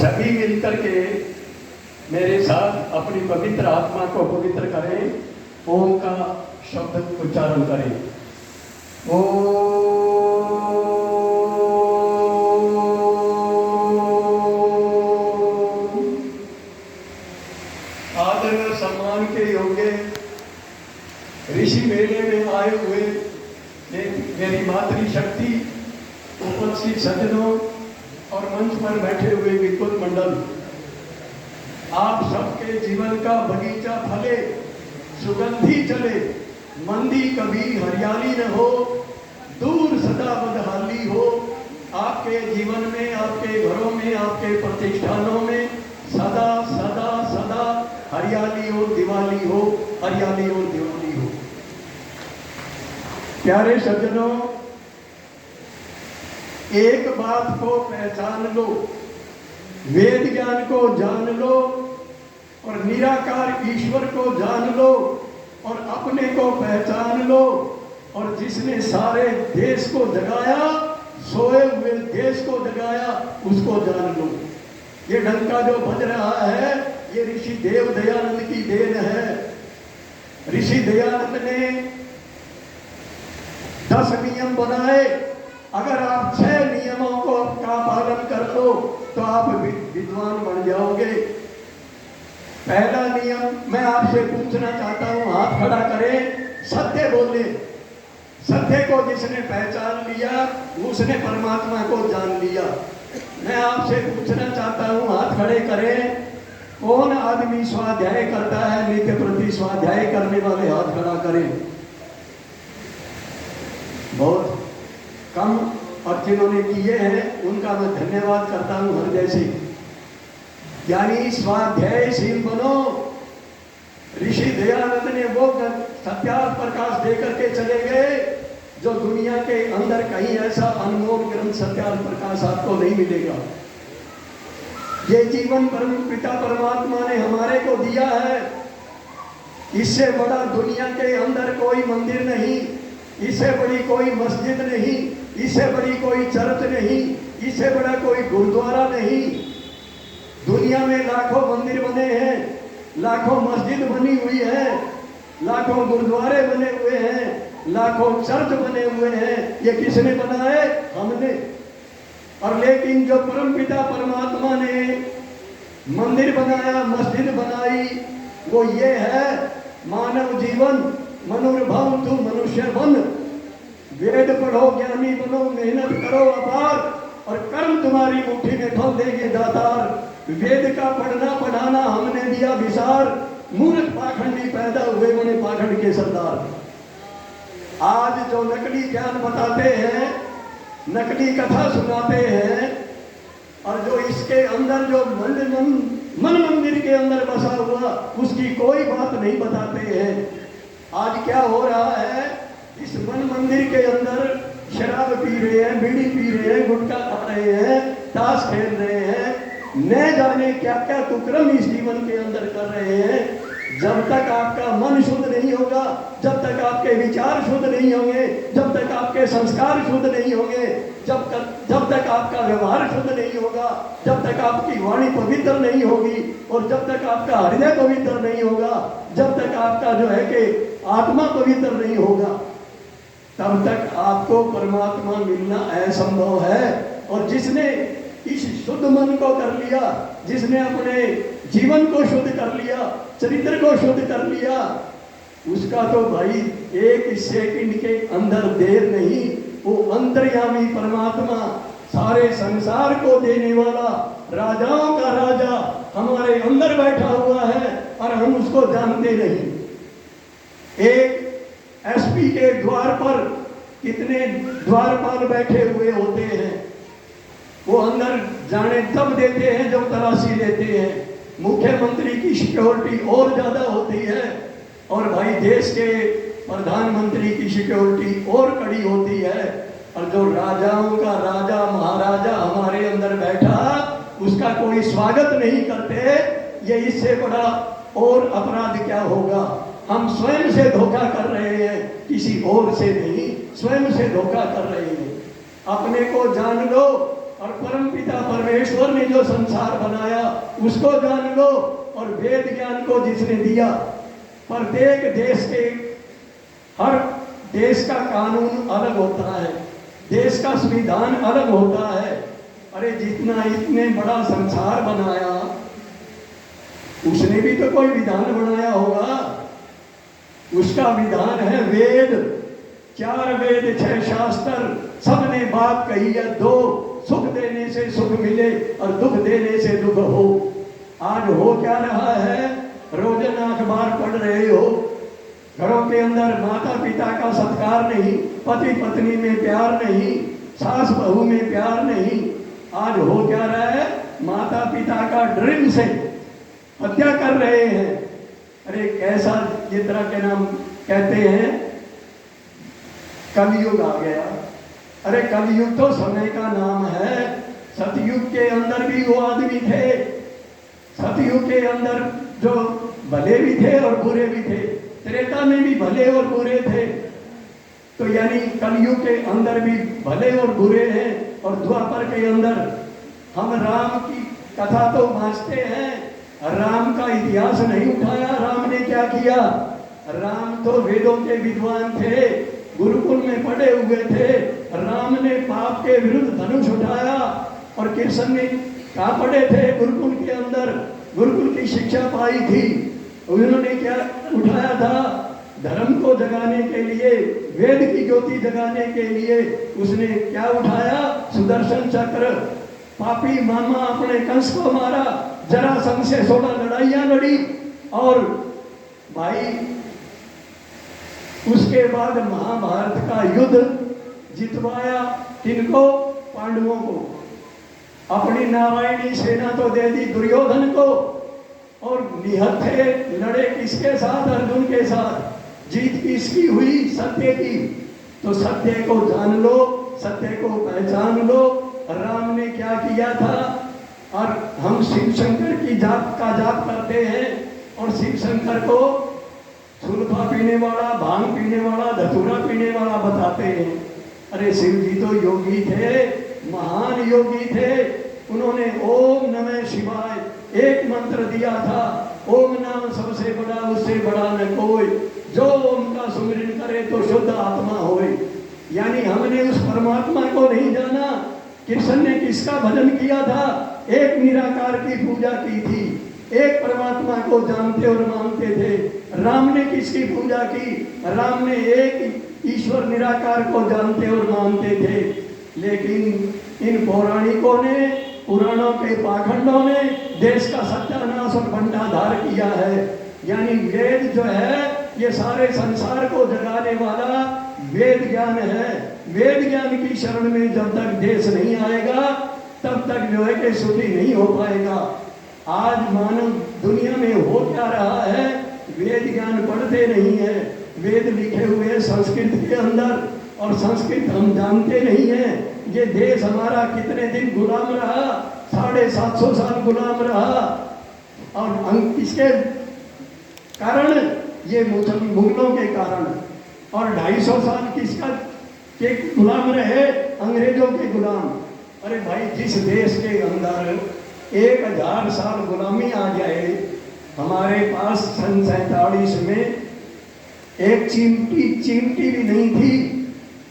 सभी मिलकर के मेरे साथ अपनी पवित्र आत्मा को पवित्र करें। ओम का शब्द उच्चारण करें। ओम। आदर व सम्मान के योग्य ऋषि मेले में आए हुए मेरी मातृशक्ति, उपस्थित सज्जनों और मंच पर बैठे हुए विद्वत मंडल, आप सबके जीवन का बगीचा फले, सुगंधी चले, मंदी कभी हरियाली न हो, दूर सदा बदहाली हो। आपके जीवन में, आपके घरों में, आपके प्रतिष्ठानों में सदा सदा सदा हरियाली और दिवाली हो, हरियाली और दिवाली हो। प्यारे सज्जनों, एक बात को पहचान लो, वेद ज्ञान को जान लो और निराकार ईश्वर को जान लो और अपने को पहचान लो। और जिसने सारे देश को जगाया, सोए हुए देश को जगाया, उसको जान लो। ये डंका जो बज रहा है, ये ऋषि देव दयानंद की देन है। ऋषि दयानंद ने 10 नियम बनाए। अगर आप 6 नियमों का पालन कर लो तो आप विद्वान बन जाओगे। पहला नियम मैं आपसे पूछना चाहता हूं, हाथ खड़ा करें, सत्य बोले। सत्य को जिसने पहचान लिया उसने परमात्मा को जान लिया। मैं आपसे पूछना चाहता हूं, हाथ खड़े करें, कौन आदमी स्वाध्याय करता है? नित्य प्रति स्वाध्याय करने वाले हाथ खड़ा करें। बहुत कम, और जिन्होंने किए हैं उनका मैं धन्यवाद करता हूं हृदय से। यानी स्वाध्यायशील बनो। ऋषि दयानंद ने वो सत्यार्थ प्रकाश देकर के चले गए जो दुनिया के अंदर कहीं ऐसा अनमोल ग्रंथ सत्यार्थ प्रकाश आपको नहीं मिलेगा। ये जीवन परम पिता परमात्मा ने हमारे को दिया है। इससे बड़ा दुनिया के अंदर कोई मंदिर नहीं, इससे बड़ी कोई मस्जिद नहीं, इससे बड़ी कोई चर्च नहीं, इससे बड़ा कोई गुरुद्वारा नहीं। दुनिया में लाखों मंदिर बने हैं, लाखों मस्जिद बनी हुई है, लाखों गुरुद्वारे बने हुए हैं, लाखों चर्च बने हुए हैं। ये किसने बनाए? हमने। और लेकिन जो परम पिता परमात्मा ने मंदिर बनाया, मस्जिद बनाई, वो ये है, मानव जीवन मनुर्भव तू मनुष्य बन। वेद पढ़ो, ज्ञानी बनो, मेहनत करो अपार, और कर्म तुम्हारी मुट्ठी में फल देंगे दातार। वेद का पढ़ना पढ़ाना हमने दिया विसार, मूर्ख पाखंडी पैदा हुए बने पाखंड के सरदार। आज जो नकली ज्ञान बताते हैं, नकली कथा सुनाते हैं, और जो इसके अंदर जो मन मंदिर के अंदर बसा हुआ, उसकी कोई बात नहीं बताते हैं। आज क्या हो रहा है, इस मन मंदिर के अंदर शराब पी रहे हैं, बीड़ी पी रहे हैं, गुटखा खा रहे हैं, ताश खेल रहे हैं, न जाने क्या क्या कुकर्म इस जीवन के अंदर कर रहे हैं। जब तक आपका मन शुद्ध नहीं होगा, जब तक आपके विचार शुद्ध नहीं होंगे, जब तक आपके संस्कार शुद्ध नहीं होंगे, जब तक आपका व्यवहार शुद्ध नहीं होगा, जब तक आपकी वाणी पवित्र नहीं होगी, और जब तक आपका हृदय पवित्र नहीं होगा, जब तक आपका जो है कि आत्मा पवित्र नहीं होगा, तब तक आपको परमात्मा मिलना असंभव है। और जिसने इस शुद्ध मन को कर लिया, जिसने अपने जीवन को शुद्ध कर लिया, चरित्र को शुद्ध कर लिया, उसका तो भाई एक सेकंड के अंदर देर नहीं, वो अंतर्यामी परमात्मा, सारे संसार को देने वाला, राजाओं का राजा हमारे अंदर बैठा हुआ है और हम उसको जानते नहीं। एक एसपी के द्वार पर कितने द्वारपाल बैठे हुए होते हैं, वो अंदर जाने तब देते हैं जब तलाशी लेते हैं। मुख्यमंत्री की सिक्योरिटी और ज्यादा होती है, और भाई देश के प्रधानमंत्री की सिक्योरिटी और कड़ी होती है। और जो राजाओं का राजा महाराजा हमारे अंदर बैठा, उसका कोई स्वागत नहीं करते, ये इससे बड़ा और अपराध क्या होगा। हम स्वयं से धोखा कर रहे हैं, किसी और से नहीं, स्वयं से धोखा कर रहे हैं। अपने को जान लो, और परम पिता परमेश्वर ने जो संसार बनाया उसको जान लो, और वेद ज्ञान को जिसने दिया। प्रत्येक देश के, हर देश का कानून अलग होता है, देश का संविधान अलग होता है। अरे जितना इतने बड़ा संसार बनाया, उसने भी तो कोई विधान बनाया होगा। उसका विधान है वेद। 4 वेद 6 शास्त्र, सबने बात कही है दो, सुख देने से सुख मिले और दुख देने से दुख हो। आज हो क्या रहा है? रोजाना अखबार पढ़ रहे हो, घरों के अंदर माता पिता का सत्कार नहीं, पति पत्नी में प्यार नहीं, सास बहू में प्यार नहीं। आज हो क्या रहा है? माता पिता का ड्रिल से हत्या कर रहे हैं। अरे कैसा ये तरह के नाम कहते हैं, कलयुग आ गया। अरे कलयुग तो समय का नाम है। सतयुग के अंदर भी वो आदमी थे, सतयुग के अंदर जो भले भी थे और बुरे भी थे, त्रेता में भी भले और बुरे थे। तो यानी कलयुग के अंदर भी भले और बुरे हैं, और द्वापर के अंदर हम राम की कथा तो बांचते हैं, राम का इतिहास नहीं उठाया। राम ने क्या किया? राम तो वेदों के विद्वान थे, गुरुकुल में पढ़े हुए थे। राम ने पाप के विरुद्ध धनुष उठाया, और कृष्ण ने कहाँ पढ़े थे? गुरुकुल के अंदर, गुरुकुल की शिक्षा पाई थी। उन्होंने क्या उठाया था? धर्म को जगाने के लिए, वेद की ज्योति जगाने के लिए उसने क्या उठाया? सुदर्शन चक्र। पापी मामा अपने कंस को मारा, जरासंध से 16 लड़ाइयां लड़ी, और भाई उसके बाद महाभारत का युद्ध जितवाया। किनको? पांडवों को। अपनी नारायणी सेना तो दे दी दुर्योधन को, और निहत्थे लड़े किसके साथ? अर्जुन के साथ। जीत किसकी हुई? सत्य की। तो सत्य को जान लो, सत्य को पहचान लो। राम ने क्या किया था? और हम शिव शंकर की जाप का जाप करते हैं, और शिव शंकर को सुल्फा पीने वाला, भांग पीने वाला, धतूरा पीने वाला बताते हैं। अरे शिव जी तो योगी थे, महान योगी थे। उन्होंने ओम नमः शिवाय एक मंत्र दिया था। ओम नाम सबसे बड़ा, उससे बड़ा न कोई, जो ओम का सुमिरन करे तो शुद्ध आत्मा होए। यानी हमने उस परमात्मा को नहीं जाना। कृष्ण ने किसका भजन किया था? एक निराकार की पूजा की थी, एक परमात्मा को जानते और मानते थे। राम ने किसकी पूजा की? राम ने एक ईश्वर निराकार को जानते और मानते थे। लेकिन इन पौराणिकों ने, पुराणों के पाखंडों ने देश का सत्यानाश और भंडाधार किया है। यानी वेद जो है ये सारे संसार को जगाने वाला वेद ज्ञान है। वेद ज्ञान की शरण में जब तक देश नहीं आएगा तब तक जो है कि सुखी नहीं हो पाएगा। आज मानव दुनिया में हो क्या रहा है? वेद ज्ञान पढ़ते नहीं है। वेद लिखे हुए संस्कृत के अंदर, और संस्कृत हम जानते नहीं है। ये देश हमारा कितने दिन गुलाम रहा? 750 साल गुलाम रहा। और इसके कारण ये मुगलों के कारण, और 250 साल किसका के गुलाम रहे? अंग्रेजों के गुलाम। अरे भाई जिस देश के अंदर 1000 साल गुलामी आ जाए, हमारे पास सन 47 में एक चिमटी भी नहीं थी।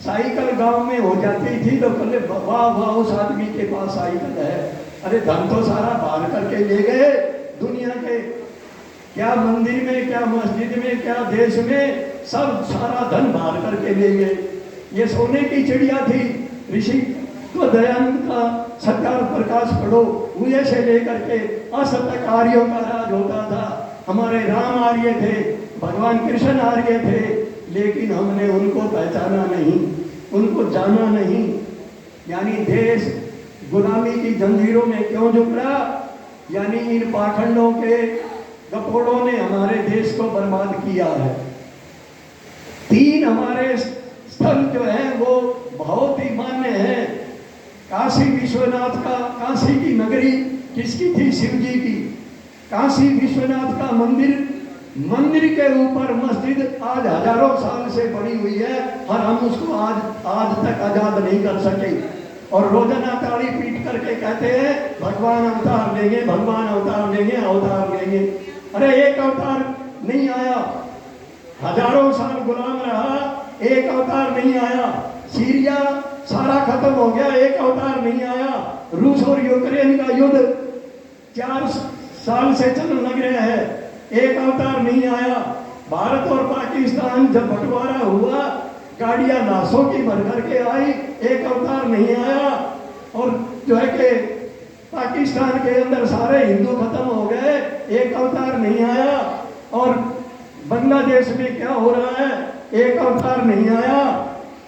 साइकिल गांव में हो जाती थी तो पहले वाह वाह उस आदमी के पास साइकिल है। अरे धन तो सारा बाहर करके ले गए दुनिया के, क्या मंदिर में, क्या मस्जिद में, क्या देश में, सब सारा धन बाहर करके ले गए। ये सोने की चिड़िया थी। ऋषि तो दयानंद का सत्कार प्रकाश पढ़ो, मुझे से लेकर के असत्य आर्यों का राज होता था। हमारे राम आर्य थे, भगवान कृष्ण आर्य थे, लेकिन हमने उनको पहचाना नहीं, उनको जाना नहीं। यानी देश गुलामी की जंजीरों में क्यों झुकड़ा? यानी इन पाखंडों के गपोड़ों ने हमारे देश को बर्बाद किया है। 3 हमारे स्थल जो है वो बहुत ही मान्य है। काशी विश्वनाथ का, काशी की नगरी किसकी थी? शिव जी की। काशी विश्वनाथ का मंदिर, मंदिर के ऊपर मस्जिद आज हजारों साल से बनी हुई है, और हम उसको आज तक आजाद नहीं कर सके। और रोजाना ताली पीट करके कहते हैं भगवान अवतार लेंगे, भगवान अवतार लेंगे, अवतार लेंगे। अरे एक अवतार नहीं आया, हजारों साल गुलाम रहा, एक अवतार नहीं आया। सीरिया सारा खत्म हो गया, एक अवतार नहीं आया। रूस और यूक्रेन का युद्ध 4 साल से चलने लग रहा है, एक अवतार नहीं आया। भारत और पाकिस्तान जब बंटवारा हुआ, गाड़ियां लाशों की भर भर के आई, एक अवतार नहीं आया। और जो है कि पाकिस्तान के अंदर सारे हिंदू खत्म हो गए, एक अवतार नहीं आया। और बांग्लादेश में क्या हो रहा है, एक अवतार नहीं आया।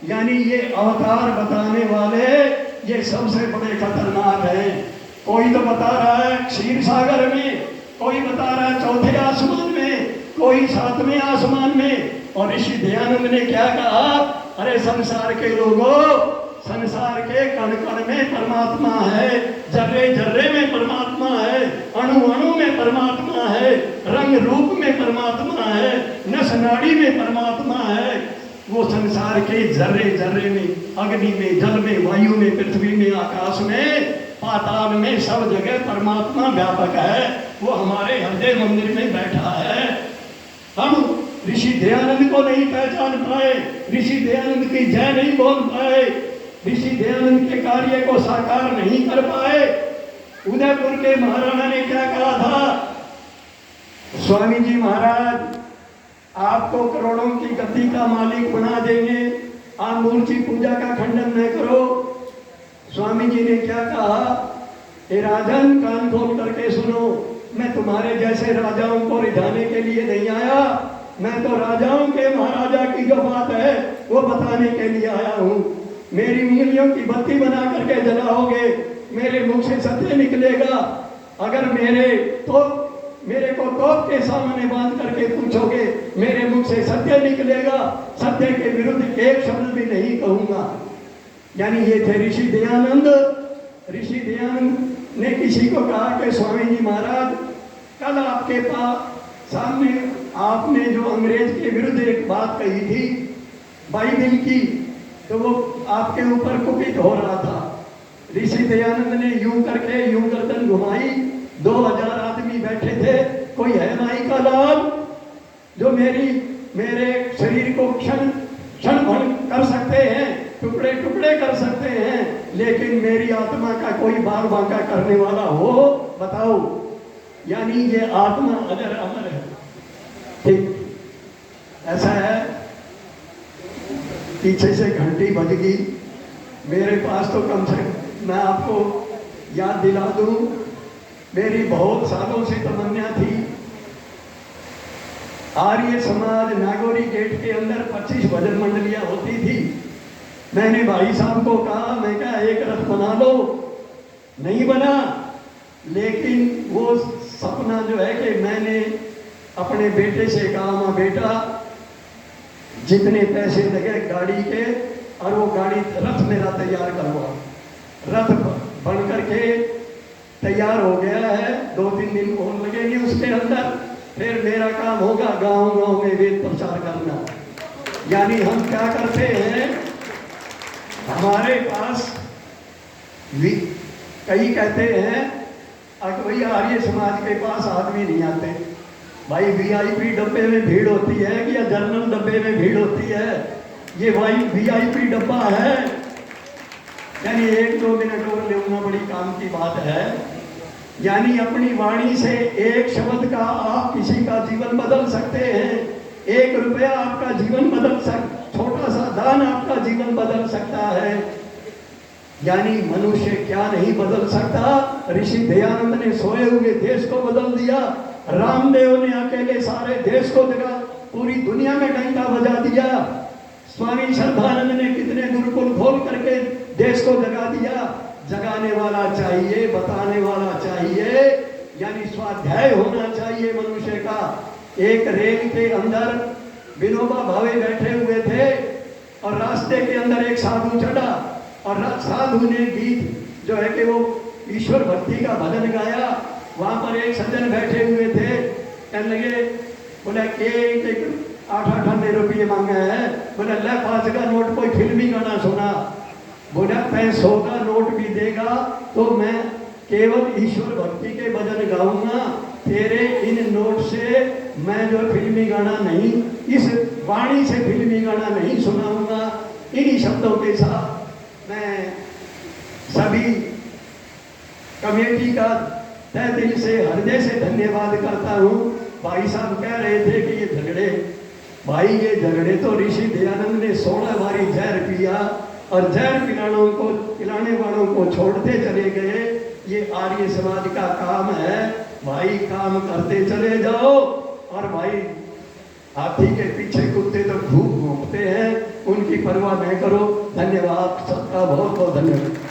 यानी ये अवतार बताने वाले ये सबसे बड़े खतरनाक हैं। कोई तो बता रहा है क्षीर सागर में, कोई बता रहा है चौथे आसमान में, कोई 7वें आसमान में। और ऋषि दयानंद ने क्या कहा, अरे संसार के लोगों, संसार के कण कण में परमात्मा है, जर्रे जर्रे में परमात्मा है, अणु अणु में परमात्मा है, रंग रूप में परमात्मा है, नस नाड़ी में परमात्मा है। वो संसार के जर्रे जर्रे में, अग्नि में, जल में, वायु में, पृथ्वी में, आकाश में, पाताल में, सब जगह परमात्मा व्यापक है। वो हमारे हृदय मंदिर में बैठा है। हम ऋषि दयानंद को नहीं पहचान पाए, ऋषि दयानंद की जय नहीं बोल पाए, ऋषि दयानंद के कार्य को साकार नहीं कर पाए। उदयपुर के महाराणा ने क्या कहा था, स्वामी जी महाराज आपको करोड़ों की गति का मालिक बना देंगे, आप मूर्ति पूजा का खंडन न करो। स्वामी जी ने क्या कहा, हे राजन कान खोल करके सुनो, मैं तुम्हारे जैसे राजाओं को रिझाने के लिए नहीं आया, मैं तो राजाओं के महाराजा की जो बात है वो बताने के लिए आया हूँ। मेरी उंगलियों की बत्ती बना करके जलाओगे, मेरे मुख से सत्य निकलेगा। अगर मेरे को तोप के सामने बांध करके पूछोगे, मेरे मुख से सत्य निकलेगा, सत्य के विरुद्ध एक शब्द भी नहीं कहूंगा। यानी ये थे ऋषि दयानंद। ऋषि दयानंद ने किसी को कहा कि स्वामी जी महाराज कल आपके पास सामने आपने जो अंग्रेज के विरुद्ध एक बात कही थी बाइबिल की, तो वो आपके ऊपर कुपित हो रहा था। ऋषि दयानंद ने यूं करके यूं गर्दन घुमाई, 2000 आदमी बैठे थे, कोई है माई का लाल जो मेरे शरीर को क्षण क्षण भंग कर सकते हैं, टुकड़े टुकड़े कर सकते हैं, लेकिन मेरी आत्मा का कोई बार बांका करने वाला हो बताओ। यानी ये आत्मा अजर अमर है। ठीक ऐसा है। पीछे से घंटी बज गई, मेरे पास तो कम से कम मैं आपको याद दिला दूं, मेरी बहुत सालों से तमन्ना थी आर्य समाज नागौरी गेट के अंदर 25 भजन मंडलियां होती थी। मैंने भाई साहब को कहा, मैं क्या एक रथ बना लो, नहीं बना। लेकिन वो सपना जो है कि मैंने अपने बेटे से कहा, मां बेटा जितने पैसे लगे गाड़ी के, और वो गाड़ी रथ मेरा तैयार करवा। रथ बन करके तैयार हो गया है, 2-3 दिन और लगेंगे उसके अंदर, फिर मेरा काम होगा गांव गांव में वेद प्रचार करना। यानी हम क्या करते हैं, हमारे पास कई कहते हैं भाई आर्य समाज के पास आदमी नहीं आते। भाई वीआईपी डब्बे में भीड़ होती है कि या जनरल डब्बे में भीड़ होती है? ये भाई वीआईपी डब्बा है। यानी 1-2 मिनट और लेना बड़ी काम की बात है। यानी अपनी वाणी से एक शब्द का आप किसी का जीवन बदल सकते हैं। 1 रुपया आपका जीवन बदल छोटा सा दान आपका जीवन बदल सकता है। यानी मनुष्य क्या नहीं बदल सकता। ऋषि दयानंद ने सोए हुए देश को बदल दिया, रामदेव ने अकेले सारे देश को पूरी दुनिया में डंका बजा दिया, स्वामी श्रद्धानंद ने कितने गुरुकुल खोल करके देश को जगा दिया। जगाने वाला चाहिए, बताने वाला चाहिए, यानी स्वाध्याय होना चाहिए मनुष्य का। एक रेल के अंदर विनोबा भावे बैठे हुए थे और रास्ते के अंदर एक साधु चढ़ा और साधु ने गीत जो है कि वो ईश्वर भक्ति का भजन गाया। वहां पर एक सज्जन बैठे हुए थे, कहने लगे, बोले एक 8-8 रुपये मांगे हैं। बोले ले 5 का नोट, कोई फिल्मी गाना सुना। बोला पैसों का नोट भी देगा तो मैं केवल ईश्वर भक्ति के भजन गाऊंगा। तेरे इन नोट से मैं जो फिल्मी गाना नहीं, इस वाणी से फिल्मी गाना नहीं सुनाऊंगा। इन्हीं शब्दों के साथ मैं सभी कमेटी का तहे दिल से हृदय से धन्यवाद करता हूँ। भाई साहब कह रहे थे कि ये झगड़े, भाई ये झगड़े तो ऋषि दयानंद ने 16 बारी जहर पिया और जहर पिलाने वालों को छोड़ते चले गए। ये आर्य समाज का काम है। भाई काम करते चले जाओ। और भाई हाथी के पीछे कुत्ते तो खूब घूमते हैं, उनकी परवाह नहीं करो। धन्यवाद, सबका बहुत बहुत धन्यवाद।